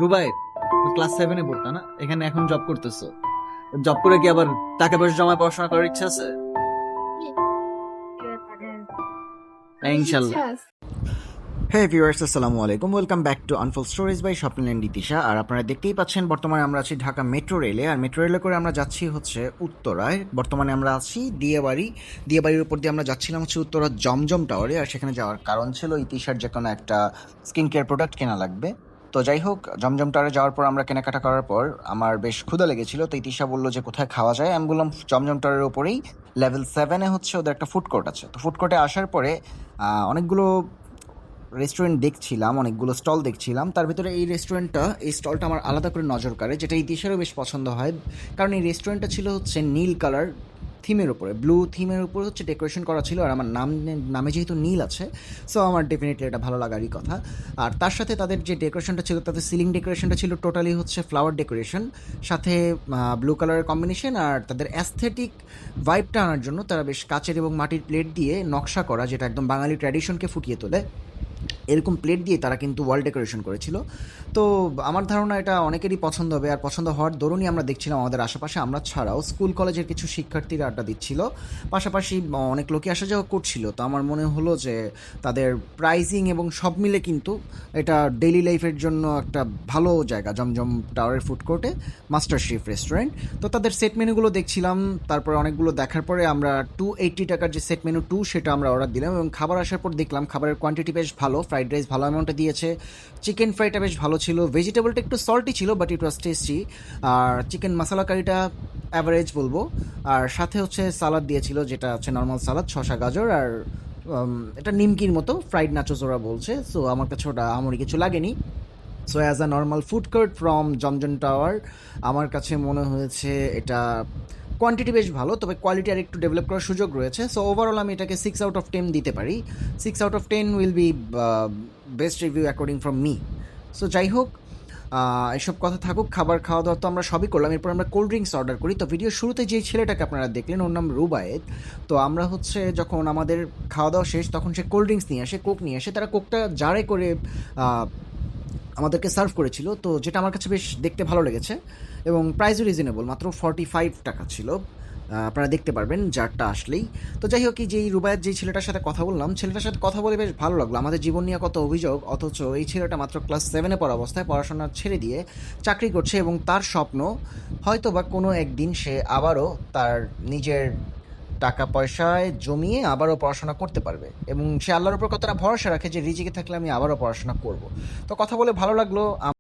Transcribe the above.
Rubai, class 7-এ পড়তা না? এখানে এখন জব করতেছো। জব করে কি আবার টাকা পয়সা জমায় পড়াশোনা করার ইচ্ছা আছে? হ্যাঁ, ইনশাল্লাহ। হে ভিউয়ার্স, আসসালামু আলাইকুম। Welcome back to unfold stories by Swapnil and Ditisha. আর আপনারা দেখতেই পাচ্ছেন বর্তমানে আমরা আছি ঢাকা মেট্রো রেলে। আর মেট্রো রেলে করে আমরা যাচ্ছি হচ্ছে উত্তরায়। বর্তমানে আমরা আছি দিয়াবাড়ির উপর দিয়ে আমরা যাচ্ছিলাম হচ্ছে উত্তরা জমজম টাওয়ারে। আর সেখানে যাওয়ার কারণ ছিল ইতিশার যে কোনো একটা স্কিন কেয়ার প্রোডাক্ট কেনা লাগবে। তো যাই হোক, জমজম টাওয়ারে যাওয়ার পর আমরা কেনাকাটা করার পর আমার বেশ ক্ষুধা লেগেছিল। তো ইতিশা বললো যে কোথায় খাওয়া যায়। আমি বললাম জমজম টাওয়ারের উপরেই লেভেল 7-এ হচ্ছে ওদের একটা ফুড কোর্ট আছে। তো ফুড কোর্টে আসার পরে অনেকগুলো রেস্টুরেন্ট দেখছিলাম, অনেকগুলো স্টল দেখছিলাম। তার ভিতরে এই স্টলটা আমার আলাদা করে নজর কাড়ে, যেটা ইতিহাসেরও বেশ পছন্দ হয়। কারণ এই রেস্টুরেন্টটা ছিল হচ্ছে নীল কালার থিমের উপরে, ব্লু থিমের উপর হচ্ছে ডেকোরেশন করা ছিল। আর আমার নামে যেহেতু নীল আছে, সো আমার ডেফিনেটলি এটা ভালো লাগারই কথা। আর তার সাথে তাদের যে ডেকোরেশনটা ছিল, তাদের সিলিং ডেকোরেশনটা ছিল টোটালি হচ্ছে ফ্লাওয়ার ডেকোরেশন, সাথে ব্লু কালারের কম্বিনেশন। আর তাদের অ্যাস্থেটিক ভাইবটা আনার জন্য তারা বেশ কাচের এবং মাটির প্লেট দিয়ে নকশা করা, যেটা একদম বাঙালি ট্র্যাডিশনকে ফুটিয়ে তোলে, এরকম প্লেট দিয়ে তারা কিন্তু ওয়াল ডেকোরেশন করেছিল। তো আমার ধারণা এটা অনেকেরই পছন্দ হবে। আর পছন্দ হওয়ার দরুনই আমরা দেখছিলাম আমাদের আশেপাশে আমরা ছাড়াও স্কুল কলেজের কিছু শিক্ষার্থীরা আড্ডা দিচ্ছিল, পাশাপাশি অনেক লোকই আসা যাওয়া করছিল। তো আমার মনে হলো যে তাদের প্রাইজিং এবং সব মিলে কিন্তু এটা ডেইলি লাইফের জন্য একটা ভালো জায়গা, জমজম টাওয়ারের ফুড কোর্টে মাস্টার শেফ রেস্টুরেন্ট। তো তাদের সেট মেনুগুলো দেখছিলাম। তারপরে অনেকগুলো দেখার পরে আমরা 280 টাকার যে সেট মেনু 2 সেটা আমরা অর্ডার দিলাম। এবং খাবার আসার পর দেখলাম খাবারের কোয়ান্টিটি বেশ ভালো, ফ্রাইড রাইস ভালো অ্যামাউন্টে দিয়েছে, চিকেন ফ্রাইটা বেশ ভালো ছিল, ভেজিটেবলটা একটু সল্টি ছিল বাট ইট ওয়াজ টেস্টি। আর চিকেন মশলা কারিটা অ্যাভারেজ বলবো। আর সাথে হচ্ছে সালাদ দিয়েছিল, যেটা হচ্ছে নর্মাল সালাদ, শসা গাজর আর এটা নিমকির মতো ফ্রাইড নাচোস ওরা বলছে। সো আমার কাছে ওটা আমারই কিছু লাগেনি। So as a normal food court from Zamzam tower আমার কাছে মনে হয়েছে এটা কোয়ান্টিটি বেশ ভালো, তবে কোয়ালিটি আর একটু ডেভেলপ করার সুযোগ রয়েছে। সো ওভারঅল আমি এটাকে 6/10 দিতে পারি। 6/10 will be best review according from me. So যাই হোক, এসব কথা থাকুক, খাবার খাওয়া দাওয়া তো আমরা সবই করলাম। এরপর আমরা কোল্ড ড্রিঙ্কস অর্ডার করি। তো ভিডিওর শুরুতে যে ছেলেটাকে আপনারা দেখলেন, ওর নাম রুবায়েত। তো আমরা হচ্ছে যখন আমাদের খাওয়া দাওয়া শেষ, তখন সে কোল্ড ড্রিঙ্কস নিয়ে আসে, কোক নিয়ে আসে। তারা কোকটা জারে করে আমাদেরকে সার্ভ করেছিল, তো যেটা আমার কাছে বেশ দেখতে ভালো লেগেছে এবং প্রাইসও রিজনেবল, মাত্র 45 টাকা ছিল। আপনারা দেখতে পারবেন জারটা আসলেই। তো যাই হোক, যেই রুবায়েত যেই ছেলেটার সাথে কথা বললাম, ছেলেটার সাথে কথা বলে বেশ ভালো লাগলো। আমাদের জীবন নিয়ে কত অভিযোগ, অথচ এই ছেলেটা মাত্র ক্লাস 7-এ পড়া অবস্থায় পড়াশোনা ছেড়ে দিয়ে চাকরি করছে এবং তার স্বপ্ন হয়তো বা কোনো একদিন সে আবারও তার নিজের টাকা পয়সায় জমিয়ে আবারও পড়াশোনা করতে পারবে এবং সে আল্লাহর উপর কতটা ভরসা রাখে যে রিজিকে থাকলে আমি আবারও পড়াশোনা করব। তো কথা বলে ভালো লাগলো।